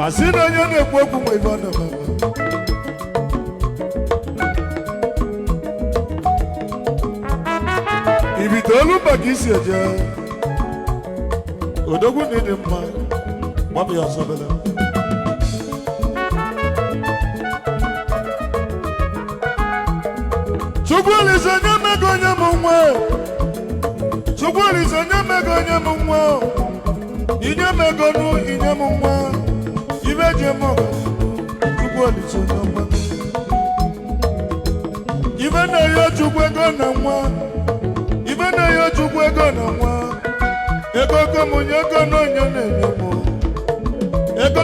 Asina yone kwoku mwivana mama. Ibitolu bagisi aja. Odogu nini mma. Mami asabela. Chugwali zanya megonya mumwe. Chugwali zanya megonya mumwe. Inye megonu inye mumwe. Ibeje mogo. Chugwali zanya mumwe. Ibena yo chugwego na mwa. Ibena yo chugwego na mwa. Ego komunyego no nyone nyemo. Ego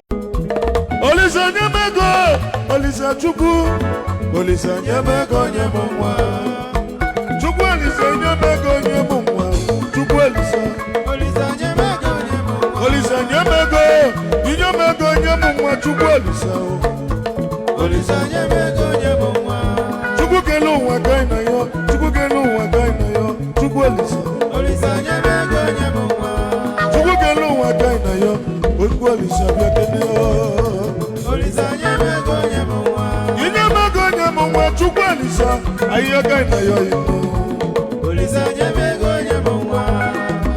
Olisa nyemego. Olisa chugwu. Olisa nyemego nyemumwa. Chukwu olisa nyemego nyemumwa. Chukwu olisa. Olisa nyemego nyemumwa. Olisa nyemego. Inyemego nyemumwa. Chukwu olisa. Olisa nyemego nyemumwa. Chukwu kelu wakai na yo. Chukwu kelu wakai na yo. Chukwu olisa. Olisa nyemego nyemumwa. Chukwu kelu wakai na yo. Chukwu olisa biakene yo. Olisa nyemego nyemumwa. Mwa chukwalisa ayoga na yo imo Olisa nyemego nyemwa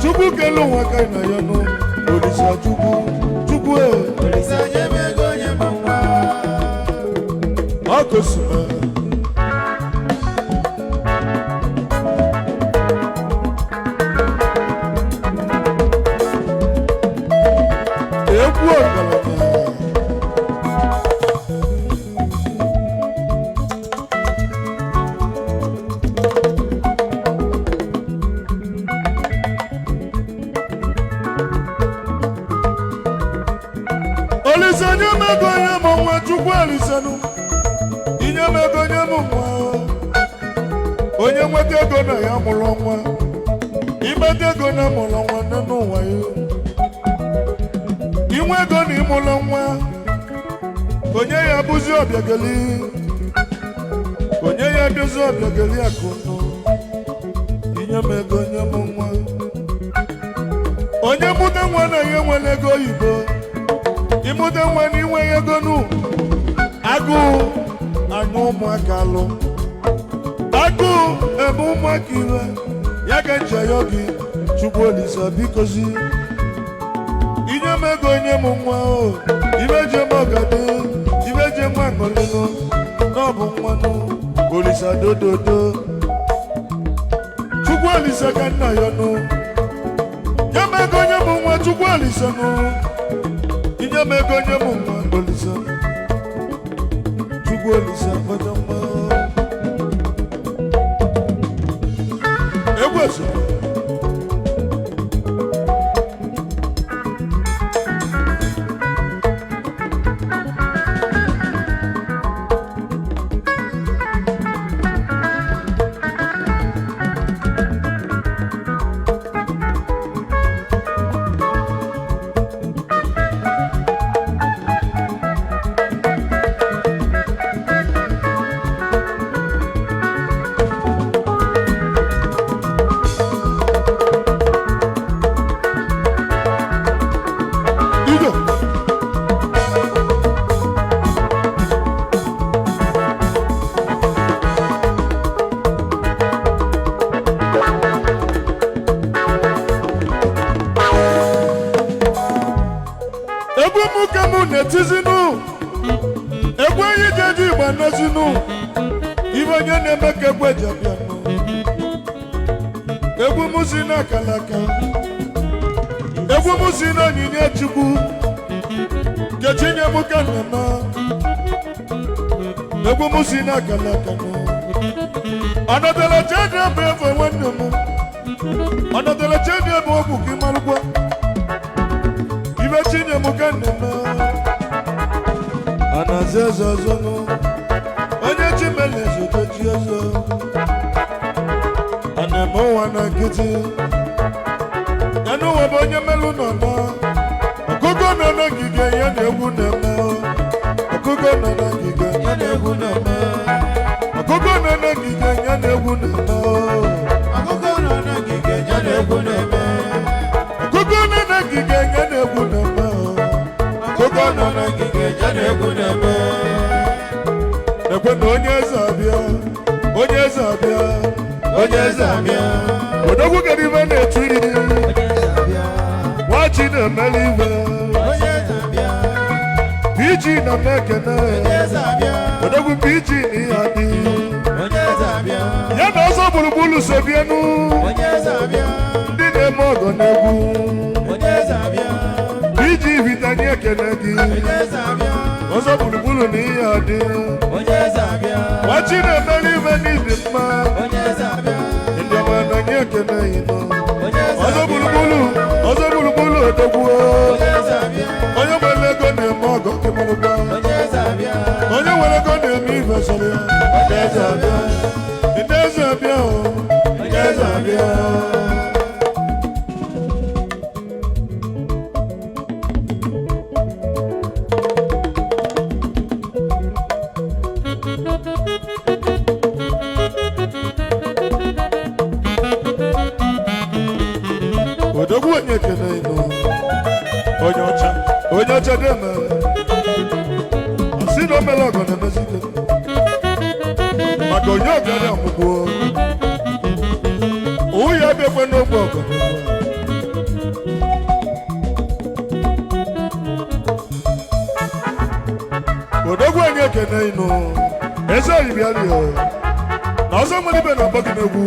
Chukwu kelu waka na yo no Olisa chukwu Olisa nyemego nyemwa Akosuma Ekwu okalama Alisanu inyemego nyemumwa onye nweta ego na ya mụrụ nwa imeta ego na mụrụ nwa n'ụwa ya inwe ego na ịmụrụ nwa onye ya bụzi ọbịageli onye ya dozi ọbịageli akụnụ inyemego nyemumwa onye mụta nwa na ya nwere ego oyibo ịmụta nwa na inwe ego n'u Agụ anya ụmụaka alụ Agụ ebe ụmụaka iwe ya ga ncha ya gị Chukwu olisa bikozi inye m ego nye m nwa o ibeje m ọgade ibeje m aṅụlịnụ n'ọbụ mmanụ olisa dododo Chukwu olisa ka nna ya nụ nye m ego nye m nwa Chukwu olisa nụ inye m ego nye m nwa olisa Olisa Madama Eweso netizinu Egwenyi jeji igbanazinu Ibonye na-emeke gwejabianu Egwu musi na kalaka Egwu musi na onyinye Chukwu Kechinye muka nama Egwu musi na kalaka Anadala chedi abu efe wannemu Anadala chedi abu obu kimalugwa Ibe chinye muka nama Anazezo zono Onye chimele zoto chiozo Anemo wana kiti Yanu wabonye melu nona Okugo nona gige yane egu nema Okugo nona gige yane egu nema Okugo nona gige yane egu nema Okugo nona gige yane egu nema Okugo nona gige yane egu nema Okugo nọ na ngige ya na-egwu na-eme ekwe na onye eze abịa onye eze abịa onye eze abịa odogwu gara ibe na-etu iyi nwachi na-emeli ibe PG na mekene odogwu PG na ihe adị ya na ọzọ gburugburu sobienu ndị na-eme ọgọ n'egwu PG vitanye ekene gị ọzọ gburugburu na ihe adị nwachi na-emeli ibe n'ibi mma ndị ọma na nye ekene ịnọ ọzọ gburugburu odogwu onye nwere ego na-eme ọgọ kemerụba onye nwere ego na-eme ife sọrọ ya ndị eze abịa ndị eze abịa odogwu onye ekene ịnụ onye ọcha dị eme asị na o mere ọgọ na-emezi ike maka onye ọbịa dị ọmụgwọ owu ya bịakwe n'ogbe ọgọ odogwu onye ekene ịnụ eze oyibịarị na ọzọ nwere ibe na-akpọ gị n'egwu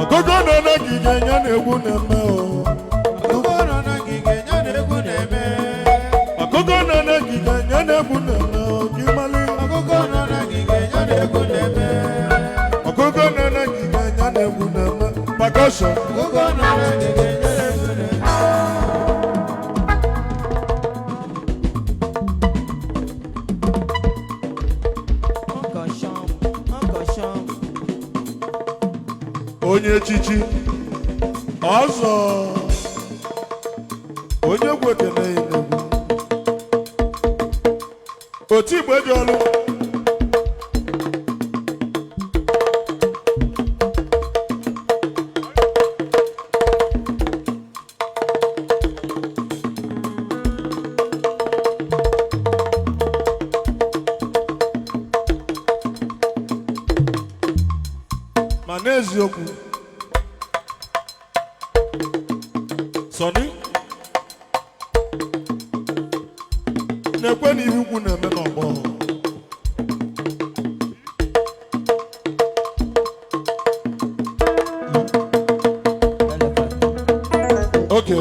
ọkụkọ nọ na ngige ya na-egwu na-eme ọkụkọ nọ na ngige ya na-egwu na-eme ọkụkọ nọ na ngige ya na-egwu na-eme ọkịmali ọkụkọ nọ na ngige ya na-egwu na-eme ọkụkọ nọ na ngige ya na-egwu na-eme pakọshọ ọkụkọ nọ na ngige ya na-egwu na-eme onye echichi ọzọ onye egwu ekene inegwu otu igbe dị ọlụ ma n'eziokwu Sọni na-ekwe na ihe ukwu na-eme n'ọgbọ oke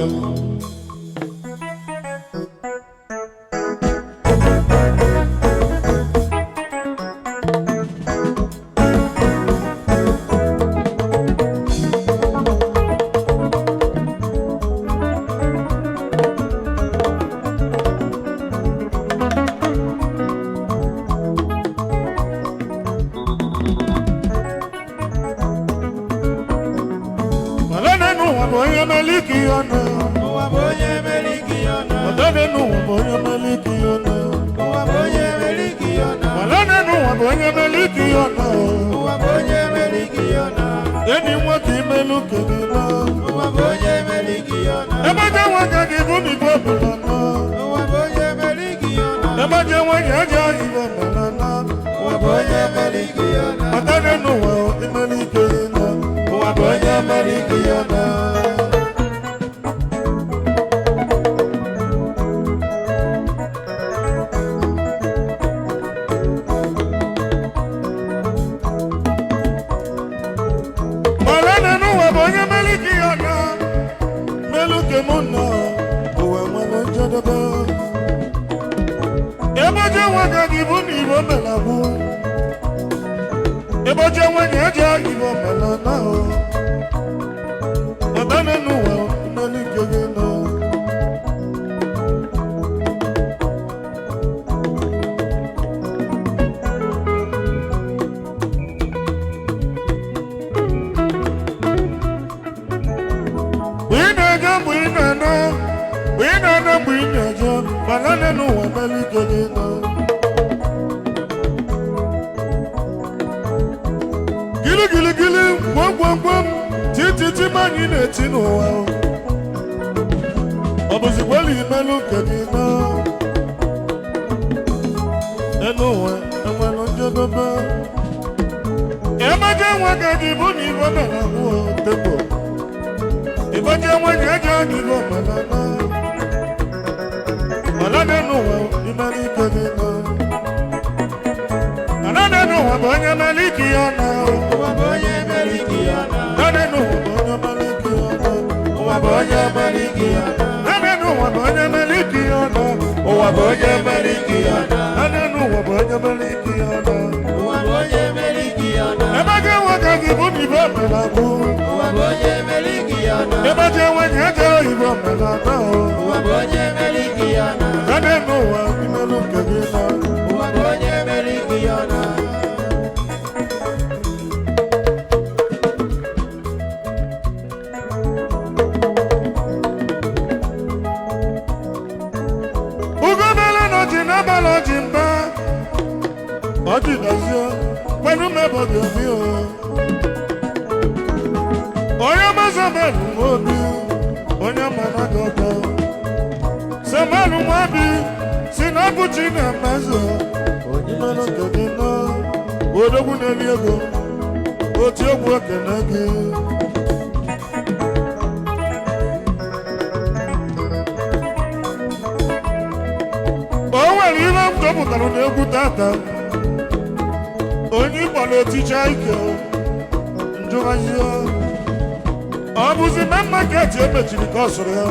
anyị na-eti n'ụwa ọ bụzi gbali imelụ nke gị na enu ụwa enwere njedebe emeje nwa ka gị bụ na ibe mere ahụ tempo ibeje nwanyị eje anyị ibe omenala mana n'enu ụwa imelụ ike gị na mana n'enu ụwa bụ onye mere ike ya na ụwa bụ onye mere ike ya na n'enu ụwa bụ onye mere ike ya na ụwa bụ onye mere ike ya na n'enu ụwa bụ onye mere ike ya na ụwa bụ onye mere ike ya na n'enu ụwa bụ onye mere ike ya na ụwa bụ onye mere ike ya na emeje nwa ka gị bụ na ibe mere ahụ ụwa bụ onye mere ike ya na emeje nwanyị eje ibe mere ahụ ụwa bụ onye mere ike ya na n'enu ụwa imelụ nke gị na ụwa bụ onye mere ike ya na Ọjị mba ọjị dazio pẹ̀lú mẹ́bọ̀dọ̀ mi o onye mazamelu obi onye managọta samelu nwabi si na abụchi na mmazo onye managọta na odogwu na-eli ego otu egwu ekene gị ihe m chọpụtara n'egwu tata onye ịkpọrọ oticha ike njụghazie ọ bụzi na maketi emechiri ka ọ sụrụ ya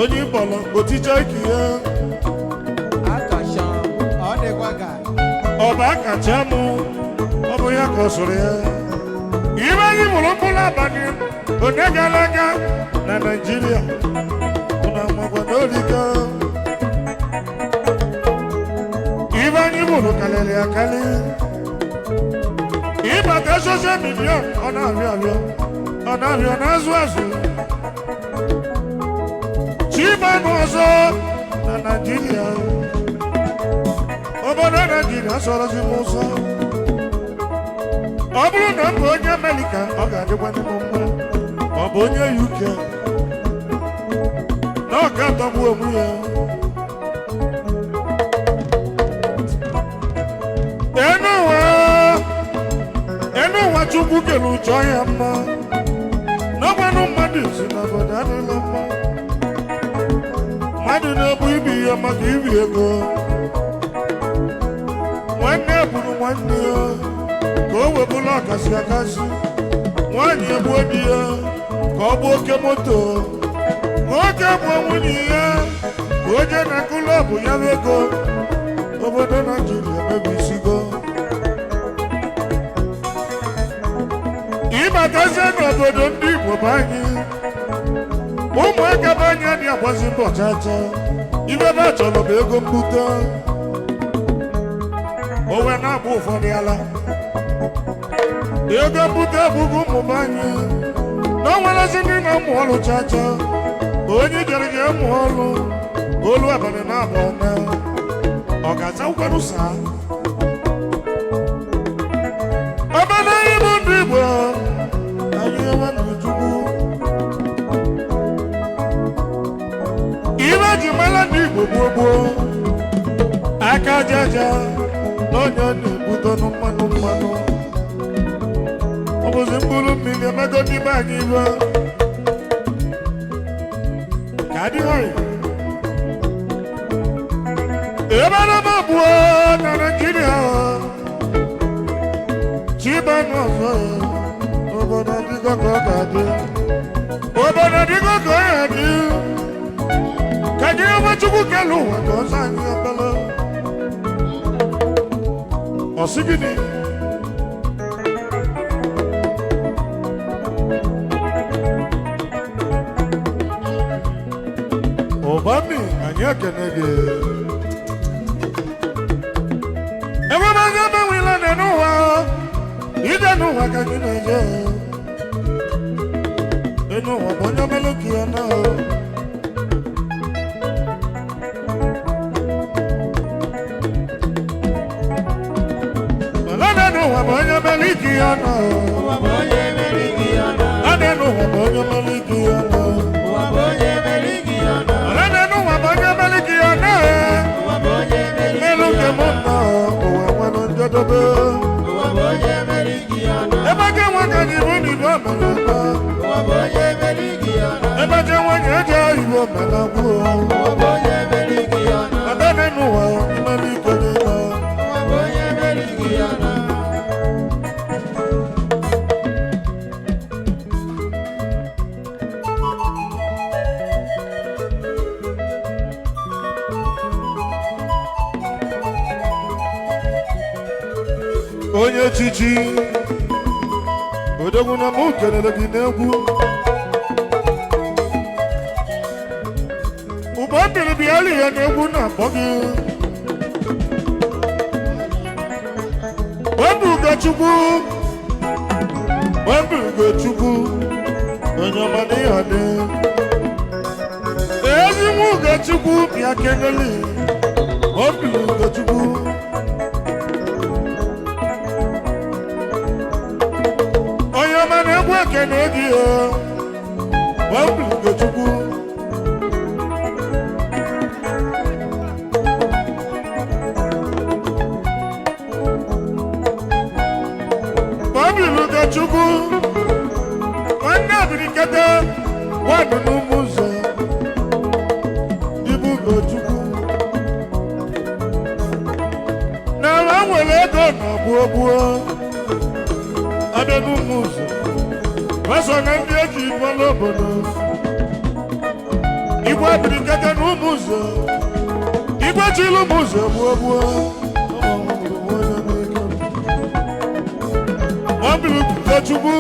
onye ịkpọrọ oticha ike ya ọ bụ akacha mụ ọ bụ ya ka ọ sụrụ ya ibe anyị mụrụ mkpụrụ abalị onye gara aga na Naịjirịa na magwa n'olika Ibani bulu kalele akali. Iba kesho se million ona avio nazuazu. Chiba nozo na Nigeria. Obodo Nigeria soro si muso. Obulu na bonye America oga adikwa ni mumma. Obonye UK. No ka to bu omuye. Enu chukwu kelu ụjọ ya mma n'ọgbanụ mmadụ si n'obodo adịla mma mmadụ na-ebu ibi ya maka ibi ego nwanne buru nwanne ya ka o webụla ọkasị akasị nwaanyị egbuo di ya ka ọ bụ oke moto nwoke gbuo nwunye ya ka o jee na klọbụ ya bụ ego obodo Naijiria mebisigo ịbatazie n'obodo ndị Igbo bụ anyị ụmụaka bụ anyị adị agbazi mbọ chacha ibe ebe a chọrọ bụ ego mbute o wee na-agba ụfọdụ ala ego mbute abụghị ụmụ bụ anyị na o nwerezi ndị na ụmụ ọrụ chacha onye jere ga ụmụ ọrụ olu abalị na-abụ ọna ọ ga-aza ụkwara ụsa ọbana anyị bụ ndị Igbo anyị enwe n'Chukwu ibe ji mara ndị Igbo gboo gboo aka jaja na onye na-ebute mmanụ ọ bụzi mkpụrụ mmiri emego n'ime anyị ibe ka adịghị ebe anaba abụọ na Naịjirịa chibanụ ọzọ obodo dịgo ka ọ ga-adị obodo dịgo ka ọ ga-adị ka gị ebe Chukwu kelu ụwa ka ọzọ anyị ebele ọsị gịnị ụbami anyị ekene gị ebe anyị emenwela n'ụwa ide n'ụwa ka anyị na-eje n'ụwa bụ onye melụka ya na n'ụwa bụ onye melụka ya na n'ụwa malikiana. Wabonye melikiana. Alenu wabonye malikiana. Wabonye melikiana. Meluke mona owa wano jodobe. Wabonye melikiana. Ebake wakani boni bo melaka. Wabonye melikiana. Ebake wanyaja ibo melaku. Wabonye melikiana. Alenu wa malikiana. Wabonye melikiana. Onye chichi odogwu na mụ kelere gị n'egwu ụgbọ mmiri bịara ya n'egwu na-akpọ gị wepụ Ugochukwu onye ọma n'ihe dị ezi nwa Ugochukwu bịa keneli wepụ Ugochukwu egwu ekene gị wepụ Ugochukwu wepụ Ugochukwu nwanne abirikete wadụ n'ụmụ ụzọ ibu Ugochukwu n'ala nwere ego na gbuo abịa n'ụmụ ụzọ Maso na ndị eji ibo n'obodo Igwe abirikete n'ụmụ ụzọ Igwe chịlụ ụmụ ụzọ gbuo Mọbili Ugochukwu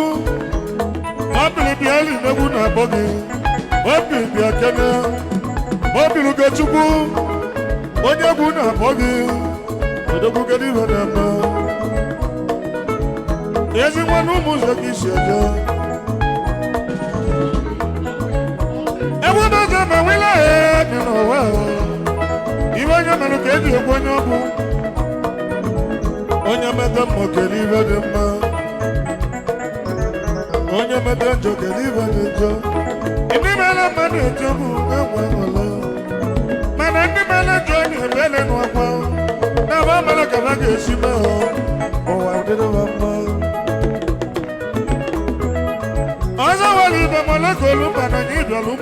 Mọbili bịali n'egwu na-akpọ gị Mọbili bịa kene Mọbili Ugochukwu onye egwu na-akpọ gị odogwu kedu ibe na-eme ezi nwa n'ụmụ ụzọ gị si eje Ewu n'oge ma nwela dị n'ụwa iwe onye mere ka eji ekwu onye ọbụ onye mete mma kere ibe dị mma onye mete njọ kere ibe dị njọ ndị mere mmadụ eji bụ enwe nwere mana ndị mere njọ na-ebele n'ọkwa na-aba mere ka ha ga-esi mee ụwa dịrịwa mma ọzọ nwere ibe moleka olumba na anyị bịalụ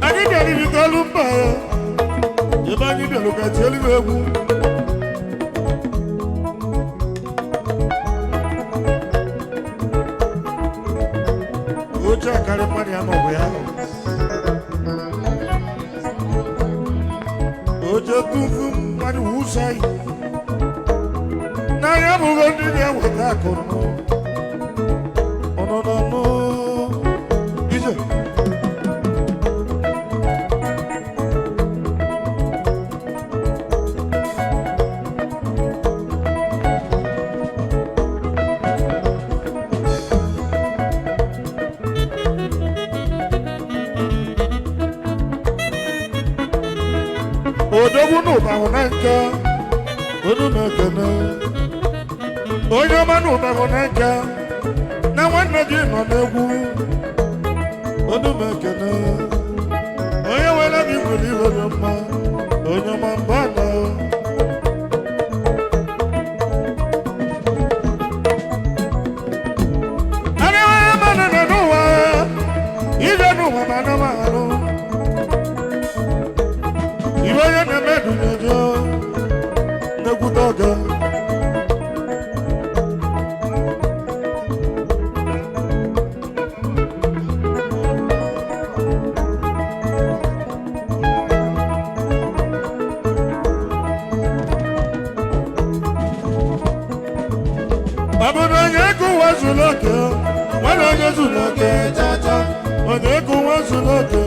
anyị bịara ibite olumba ya ebe anyị bịalụ ka tie eluigwe egwu oche akarị mmadụ ya n'ọbụ ya oche tufu mmadụ wusa yi n'anya bụgo ndị na-eweta akụrụ ọnụnọnụ ije odogwu n'ụbahụ na nke onu na-ekene onye ọma n'ụbahụ na nke na nwanne gị nọ n'egwu onu na-ekene onye nwere gị nwere iwe dị mma onye ọma mba na adịghị mmadụ nọ n'ụwa ije n'ụwa ma na mahadum iwe onye na-eme dunyeje n'egwute oge Abụrụ onye kụwa zuru oke nwere onye zuru oke chacha onye kụwa zuru oke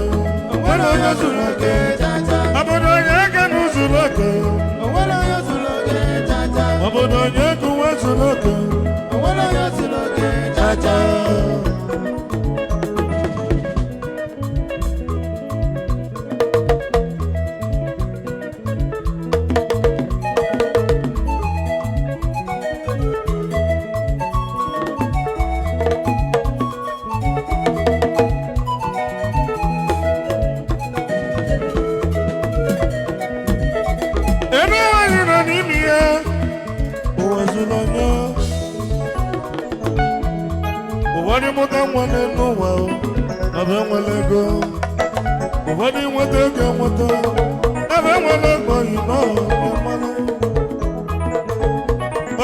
nwere onye zuru oke chacha abụrụ onye kenu zuru oke nwere onye zuru oke chacha abụrụ onye kụwa zuru oke nwere onye zuru oke chacha ụfọdụ mụta nwa n'elu ụwa ebe enwere ego ụfọdụ nweta ego enweta ebe enwere ego yinọ mmanụ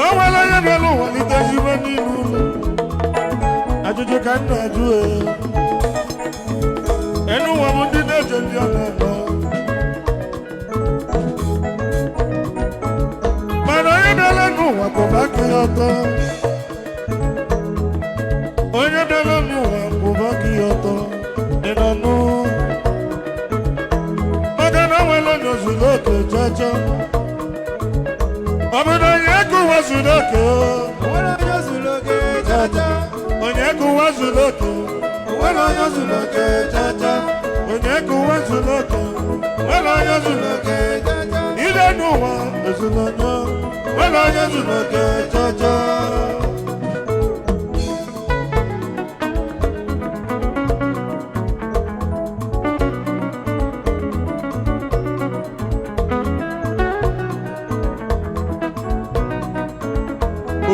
o nwere onye n'elu ụwa litezibe n'ilu ajụjụ ka m na-ajụ enu ụwa bụ ndị na-eje ndị ọ na-anọ mana onye bịara n'ụwa kwụba aka ya ọtọ onye bịara n'ụwa kwụba aka ya ọtọ dị n'ọnụ maka na nwere onye zuru oke chacha ọ bụ na onye kụwa zuru oke onye kụwa zuru oke nwere onye zuru oke chacha onye kụwa zuru oke nwere onye zuru oke ide n'ụwa ezunanya nwere onye zuru oke chacha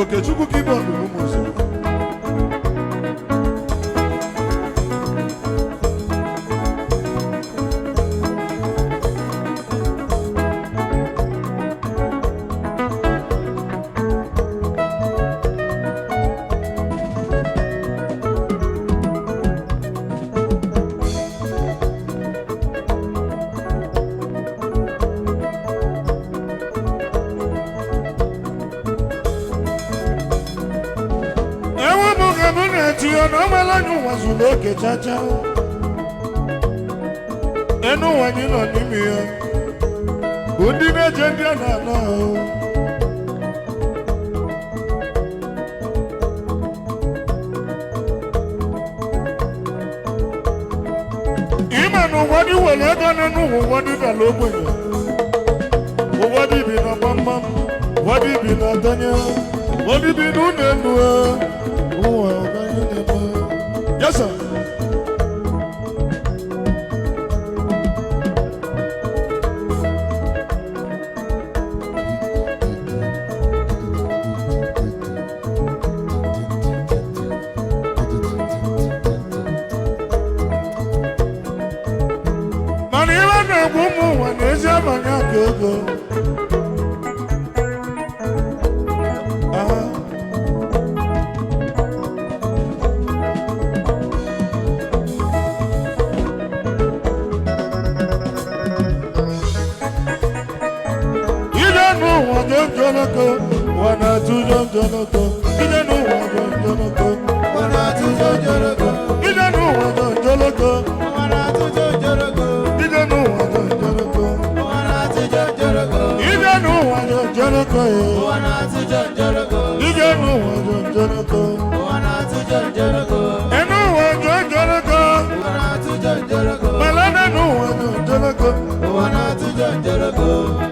Okechukwu keyboard ụmụzi no malonyo wazuloke chacha enu wanyi no nimia undi na jendia na na ima no wadi wala gana no wadi da logbonya wadi bi na bamba wadi bi na tanya wadi bi no nenu yes, sir. Man, even a woman when there's a man, go. Wana tujo jonoko, ida no wana jonoko, wana tujo jonoko, ida no wana jonoko, wana tujo jonoko, ida no wana jonoko, wana tujo jonoko, ida no wana jonoko, wana tujo jonoko, ida no wana jonoko, wana tujo jonoko, eno wana jonoko, wana tujo jonoko, malana no wana jonoko, wana tujo jonoko.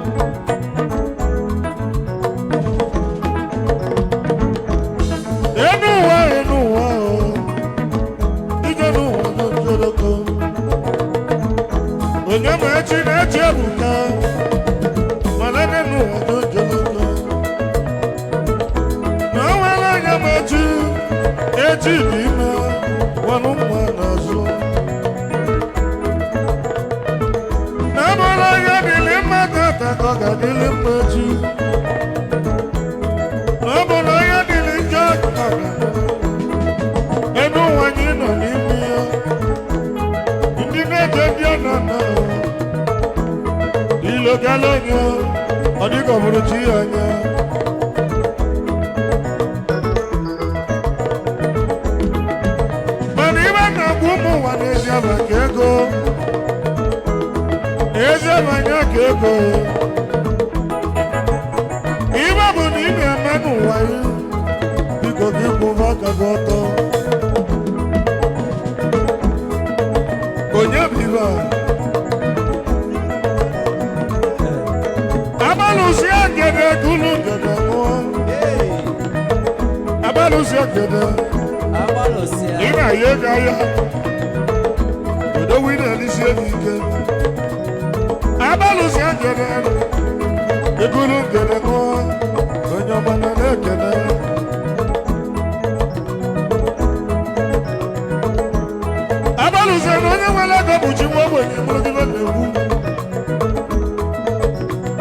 ogbenye mụrụ gị na-egwu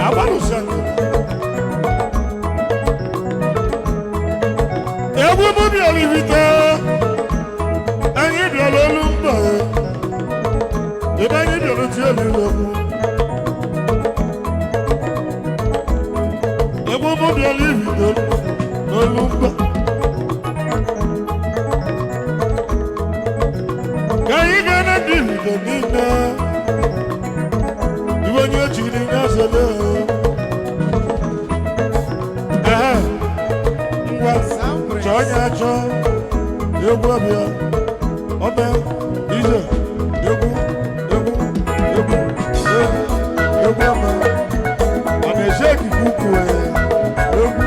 agbalụsị egwu m bịara ibite anyị bịara olu mba ebe anyị bịara tie elu egwu m bịara ibite n'olu mba ka anyị gaa na ndị ibite niile iwe onye echiri n'azele ngwa chọọ onye achọ egwu ọbịa ọbịa ije egwu ọma ọ na-eche ekike ukwu egwu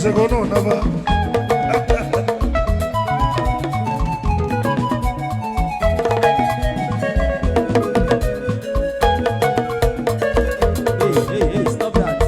secondo nava. Hey, stop that.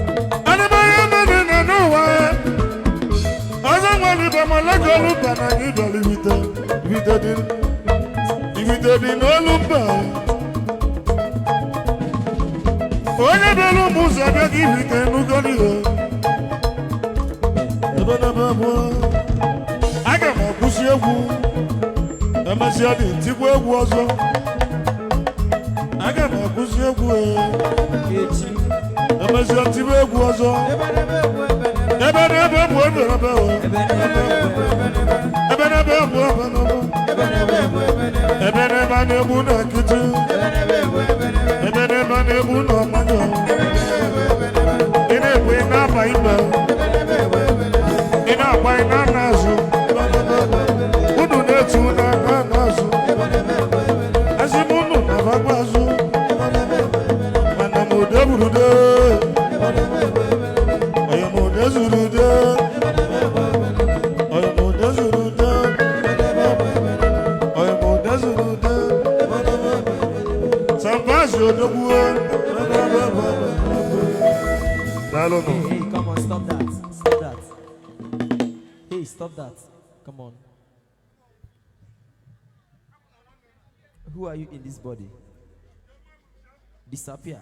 Hey, come on, stop that. Stop that. Hey, stop that. Come on. Who are you in this body? Disappear.